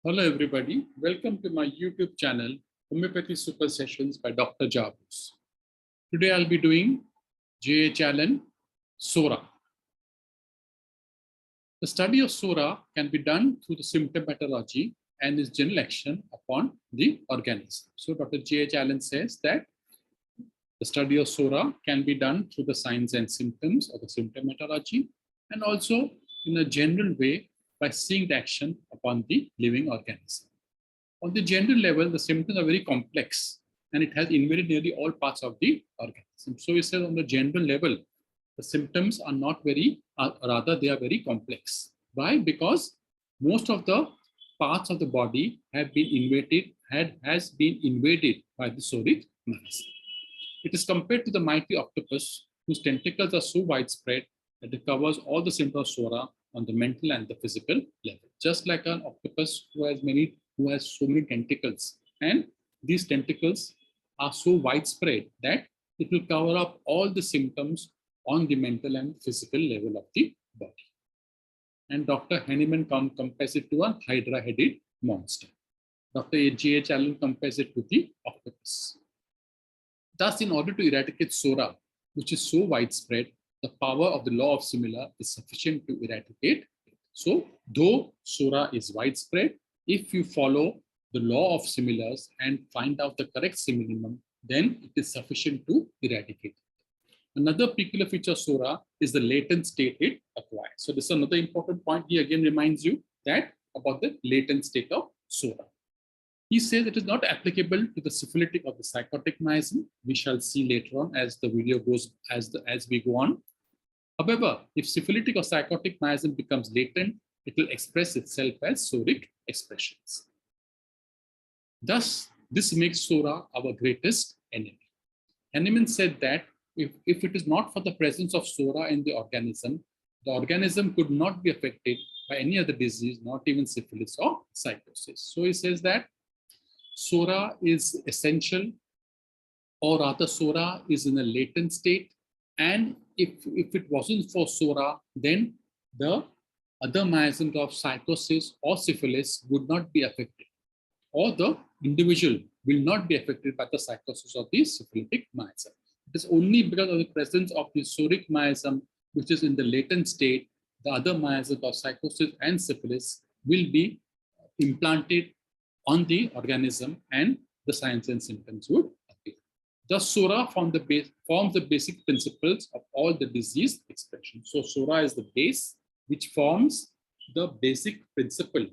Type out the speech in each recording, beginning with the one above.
Hello everybody, welcome to my YouTube channel, Homoeopathy Super Sessions by Dr. Jarvis. Today I'll be doing H Allen Psora. The study of Sora can be done through the symptomatology and its general action upon the organism. So Dr. H Allen says that the study of Sora can be done through the signs and symptoms of the symptomatology and also in a general way by seeing the action upon the living organism. On the general level, the symptoms are very complex and it has invaded nearly all parts of the organism. So we said on the general level, the symptoms are not very, rather they are very complex. Why? Because most of the parts of the body have been invaded, has been invaded by the soric miasm. It is compared to the mighty octopus whose tentacles are so widespread that it covers all the symptoms of Sora on the mental and the physical level. Just like an octopus who has so many tentacles, and these tentacles are so widespread that it will cover up all the symptoms on the mental and physical level of the body. And Dr. Hahnemann compares it to a hydra-headed monster. Dr. H Allen compares it to the octopus. Thus, in order to eradicate Sora, which is so widespread, the power of the law of similar is sufficient to eradicate it. So, though Sora is widespread, if you follow the law of similars and find out the correct similimum, then it is sufficient to eradicate it. Another peculiar feature of Sora is the latent state it acquires. So, this is another important point. He again reminds you that about the latent state of Sora. He says it is not applicable to the syphilitic or the psychotic miasm. We shall see later on as the video goes, as we go on. However, if syphilitic or psychotic miasm becomes latent, it will express itself as soric expressions. Thus, this makes Sora our greatest enemy. Hahnemann said that if it is not for the presence of Sora in the organism could not be affected by any other disease, not even syphilis or psychosis. So he says that Sora is essential, or rather Sora is in a latent state. And if it wasn't for Sora, then the other miasms of psychosis or syphilis would not be affected, or the individual will not be affected by the psychosis of the syphilitic miasm. It is only because of the presence of the soric miasm, which is in the latent state, the other miasms of psychosis and syphilis will be implanted on the organism and the signs and symptoms would appear. Thus, Sora forms the basic principles of all the disease expression. So, Sora is the base which forms the basic principle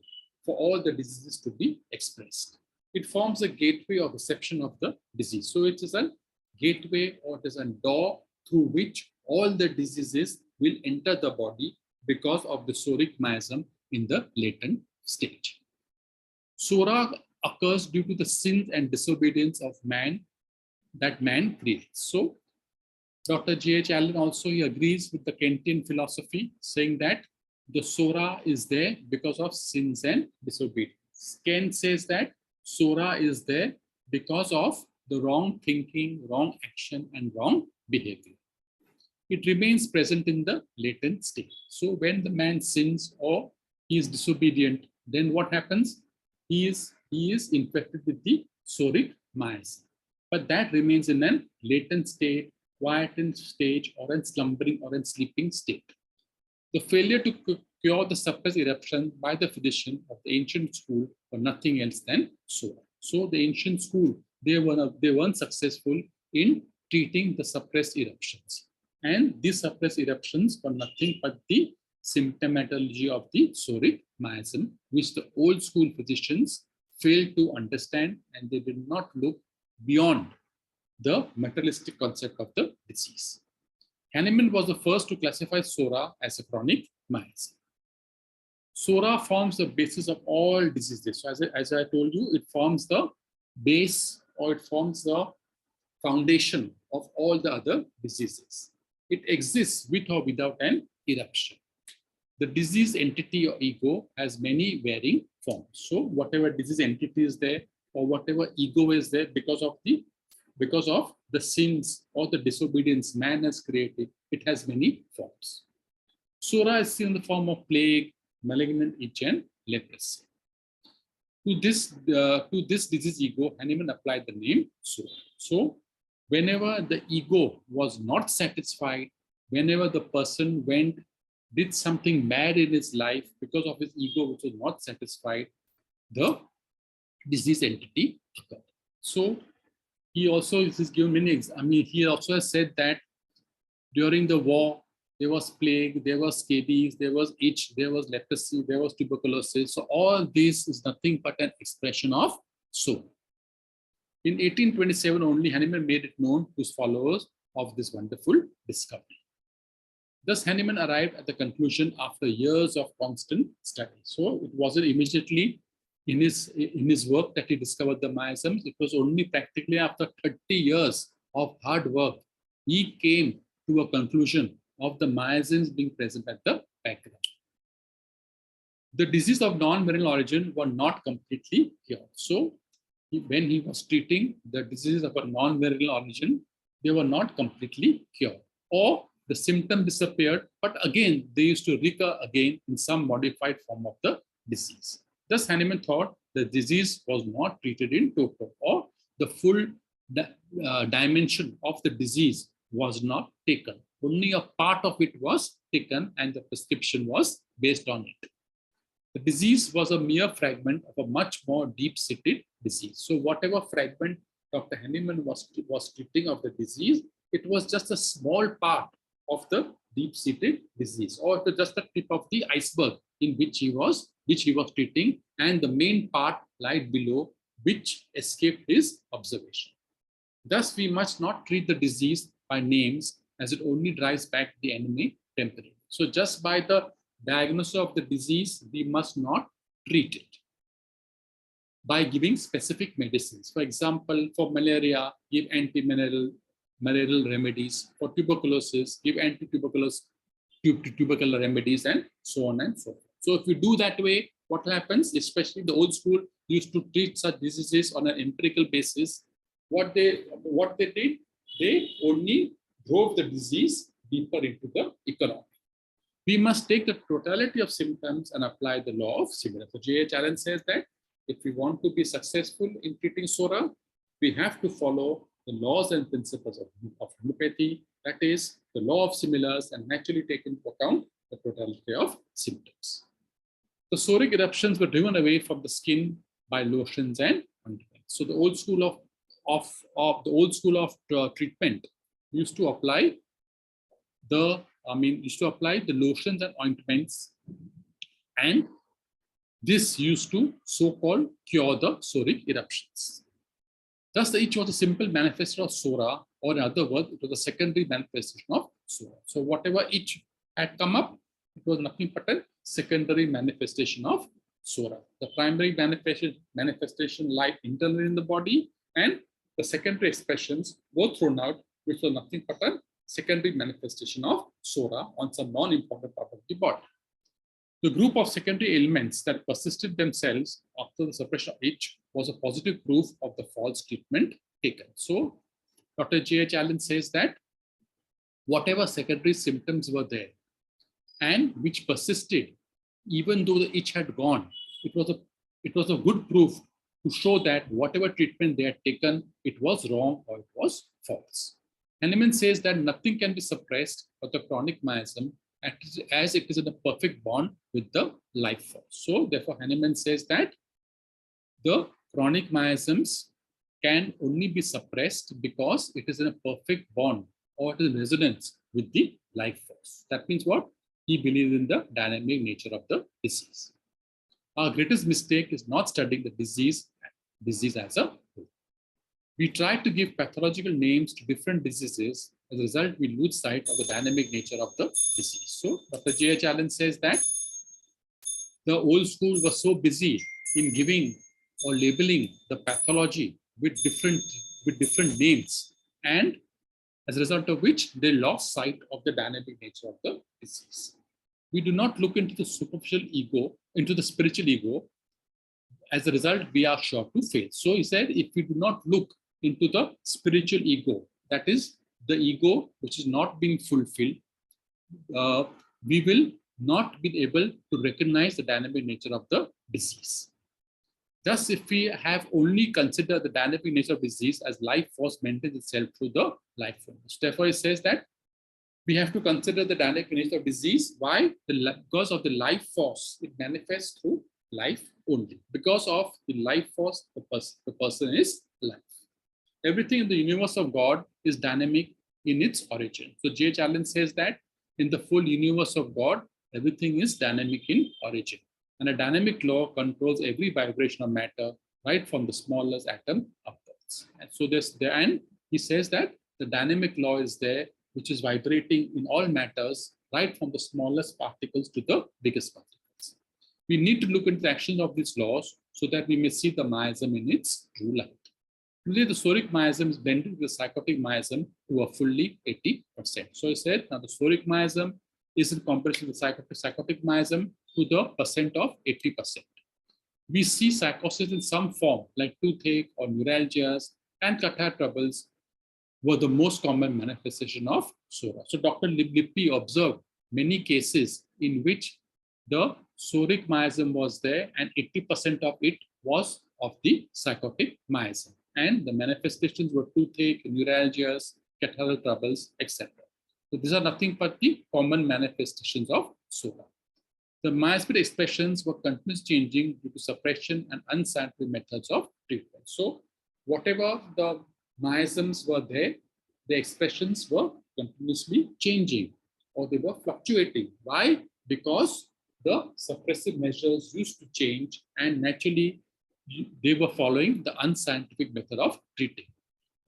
for all the diseases to be expressed. It forms a gateway of reception of the disease. So, it is a gateway, or it is a door through which all the diseases will enter the body because of the soric miasm in the latent stage. Sora occurs due to the sins and disobedience of man that man creates. So, Dr. H Allen also he agrees with the Kantian philosophy, saying that the Sora is there because of sins and disobedience. Kant says that Sora is there because of the wrong thinking, wrong action, and wrong behavior. It remains present in the latent state. So, when the man sins or he is disobedient, then what happens? He is infected with the soric miasm. But that remains in a latent state, quietened stage, or in slumbering or in sleeping state. The failure to cure the suppressed eruption by the physician of the ancient school were nothing else than Sora. So the ancient school, they weren't successful in treating the suppressed eruptions. And these suppressed eruptions were nothing but the symptomatology of the soric miasm, which the old school physicians failed to understand, and they did not look beyond the materialistic concept of the disease. Hahnemann was the first to classify Sora as a chronic miasm. Sora forms the basis of all diseases. So as I told you, it forms the base, or it forms the foundation of all the other diseases. It exists with or without an eruption. The disease entity or ego has many varying forms. So whatever disease entity is there, or whatever ego is there because of the sins or the disobedience man has created, it has many forms. Sora is seen in the form of plague, malignant itch, and leprosy. To this disease ego, Hahnemann applied the name Sora. So whenever the ego was not satisfied, whenever the person did something bad in his life because of his ego, which was not satisfied, the disease entity occurred. So he also is given many. I mean, he also has said that during the war, there was plague, there was scabies, there was itch, there was leprosy, there was tuberculosis. So all this is nothing but an expression of Sora. In 1827 only, Hahnemann made it known to his followers of this wonderful discovery. Thus, Hahnemann arrived at the conclusion after years of constant study. So it wasn't immediately in his work that he discovered the miasms. It was only practically after 30 years of hard work, he came to a conclusion of the miasms being present at the background. The disease of non-venereal origin were not completely cured. So when he was treating the diseases of a non-venereal origin, they were not completely cured, or the symptom disappeared, but again, they used to recur again in some modified form of the disease. Thus, Hahnemann thought the disease was not treated in total, or the full dimension of the disease was not taken. Only a part of it was taken, and the prescription was based on it. The disease was a mere fragment of a much more deep-seated disease. So whatever fragment Dr. Hahnemann was treating of the disease, it was just a small part of the deep-seated disease, or just the tip of the iceberg in which he was treating, and the main part lied below, which escaped his observation. Thus, we must not treat the disease by names, as it only drives back the enemy temporarily. So just by the diagnosis of the disease, we must not treat it by giving specific medicines. For example, for malaria, give anti-malarial remedies. For tuberculosis, give anti-tubercular remedies, and so on and so forth. So if you do that way, what happens, especially the old school used to treat such diseases on an empirical basis. What they did, they only drove the disease deeper into the economy. We must take the totality of symptoms and apply the law of similarity. So H Allen says that if we want to be successful in treating Sora, we have to follow the laws and principles of homeopathy, that is, the law of similars, and naturally take into account the totality of symptoms. The soric eruptions were driven away from the skin by lotions and ointments. So the old school of treatment used to apply the lotions and ointments, and this used to so-called cure the soric eruptions. Thus, the itch was a simple manifestation of Sora, or in other words, it was a secondary manifestation of Sora. So whatever itch had come up, it was nothing but a secondary manifestation of Sora. The primary manifestation lied internally in the body, and the secondary expressions were thrown out, which was nothing but a secondary manifestation of Sora on some non-important part of the body. The group of secondary ailments that persisted themselves after the suppression of itch was a positive proof of the false treatment taken. So Dr. H Allen says that whatever secondary symptoms were there and which persisted, even though the itch had gone, it was a good proof to show that whatever treatment they had taken, it was wrong or it was false. Hahnemann says that nothing can be suppressed but the chronic miasm, as it is in a perfect bond with the life force. So therefore, Hahnemann says that the chronic miasms can only be suppressed because it is in a perfect bond, or it is in resonance with the life force. That means what? He believes in the dynamic nature of the disease. Our greatest mistake is not studying the disease as a whole. We try to give pathological names to different diseases. As a result, we lose sight of the dynamic nature of the disease. So Dr. H Allen says that the old school was so busy in giving or labeling the pathology with different names, and as a result of which they lost sight of the dynamic nature of the disease. We do not look into the superficial ego, into the spiritual ego. As a result, we are sure to fail. So he said, if we do not look into the spiritual ego, that is the ego which is not being fulfilled, we will not be able to recognize the dynamic nature of the disease. Thus, if we have only considered the dynamic nature of disease as life force maintains itself through the life force. Therefore, it says that we have to consider the dynamic nature of disease. Why? Because of the life force. It manifests through life only. Because of the life force, the person is life. Everything in the universe of God is dynamic in its origin. So H Allen says that in the full universe of God, everything is dynamic in origin. And a dynamic law controls every vibration of matter, right from the smallest atom upwards. And so and he says that the dynamic law is there, which is vibrating in all matters, right from the smallest particles to the biggest particles. We need to look into the actions of these laws so that we may see the miasm in its true light. Today, the soric miasm is blended with the psychotic miasm to a fully 80%. So I said, now the soric miasm is in comparison with the psychotic miasm to the percent of 80%. We see psychosis in some form, like toothache or neuralgias and catarrh troubles were the most common manifestation of Sora. So Dr. Lippi observed many cases in which the soric miasm was there and 80% of it was of the psychotic miasm. And the manifestations were toothache, neuralgias, catarrh troubles, etc. So these are nothing but the common manifestations of Sora. The miasmic expressions were continuously changing due to suppression and unscientific methods of treatment. So whatever the miasms were there, the expressions were continuously changing or they were fluctuating. Why? Because the suppressive measures used to change and naturally they were following the unscientific method of treating.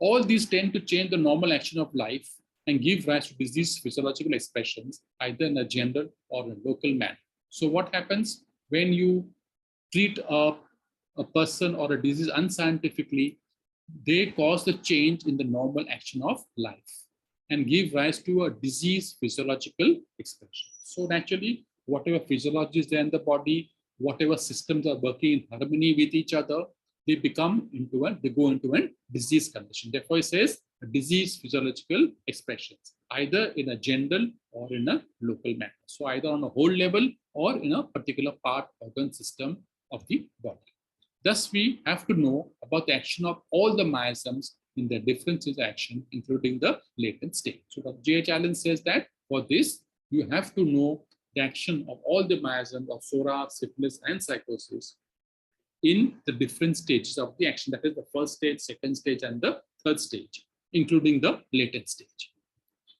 All these tend to change the normal action of life and give rise to disease physiological expressions either in a general or a local manner. So what happens when you treat a person or a disease unscientifically? They cause the change in the normal action of life and give rise to a disease physiological expression. So naturally, whatever physiology is there in the body, whatever systems are working in harmony with each other, they go into a disease condition. Therefore, it says disease physiological expressions, either in a general or in a local manner. So either on a whole level or in a particular part, organ system of the body. Thus, we have to know about the action of all the miasms in their differences action, including the latent state. So Dr. H Allen says that for this, you have to know the action of all the miasms of Sora, syphilis, and psychosis in the different stages of the action. That is the first stage, second stage, and the third stage, including the latent stage.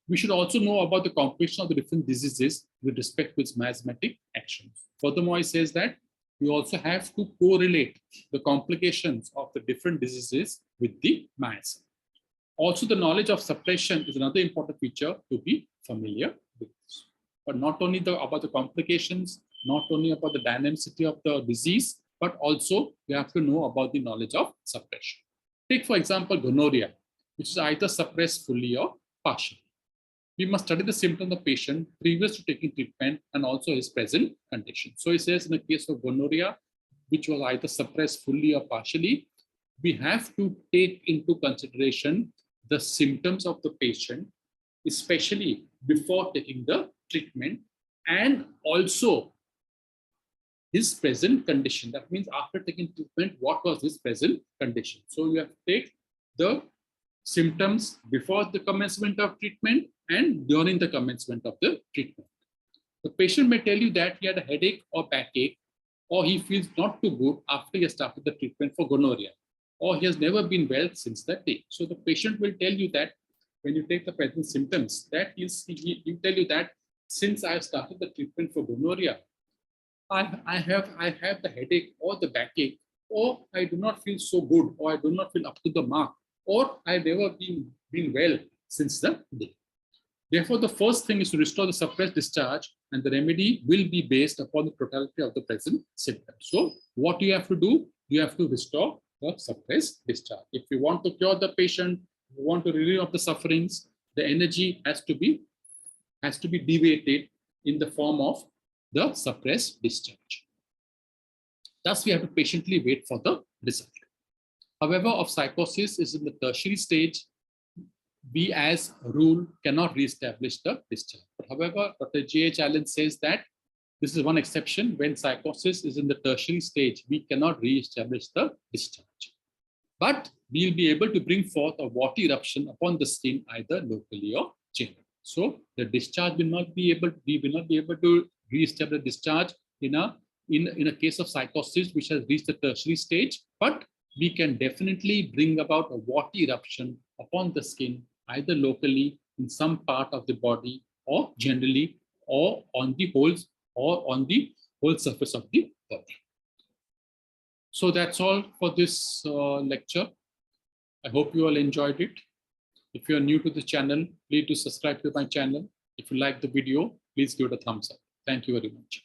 We should also know about the composition of the different diseases with respect to its miasmatic actions. Furthermore, he says that we also have to correlate the complications of the different diseases with the miasm. Also, the knowledge of suppression is another important feature to be familiar with. But not only about the complications, not only about the dynamicity of the disease, but also we have to know about the knowledge of suppression. Take, for example, gonorrhea, which is either suppressed fully or partially. We must study the symptoms of the patient previous to taking treatment and also his present condition. So he says in the case of gonorrhea, which was either suppressed fully or partially, we have to take into consideration the symptoms of the patient, especially before taking the treatment, and also his present condition. That means after taking treatment, what was his present condition? So you have to take the symptoms before the commencement of treatment and during the commencement of the treatment. The patient may tell you that he had a headache or backache, or he feels not too good after he has started the treatment for gonorrhea, or he has never been well since that day. So the patient will tell you that when you take the present symptoms, that he'll tell you that since I have started the treatment for gonorrhea, I have the headache or the backache, or I do not feel so good, or I do not feel up to the mark, or I've never been well since the day. Therefore, the first thing is to restore the suppressed discharge, and the remedy will be based upon the totality of the present symptoms. So what you have to do, you have to restore the suppressed discharge. If you want to cure the patient, you want to relieve of the sufferings, the energy has to be deviated in the form of the suppressed discharge. Thus, we have to patiently wait for the result. However, of psychosis is in the tertiary stage, we as a rule cannot re-establish the discharge. But however, Dr. H Allen says that This is one exception. When psychosis is in the tertiary stage, we cannot re-establish the discharge. But we'll be able to bring forth a watery eruption upon the skin, either locally or generally. So the discharge will not be able, we will not be able to re-establish discharge in a case of psychosis which has reached the tertiary stage, but we can definitely bring about a watery eruption upon the skin, either locally in some part of the body or generally, or on the whole surface of the body. So that's all for this lecture. I hope you all enjoyed it. If you are new to the channel, please do subscribe to my channel. If you like the video, please give it a thumbs up. Thank you very much.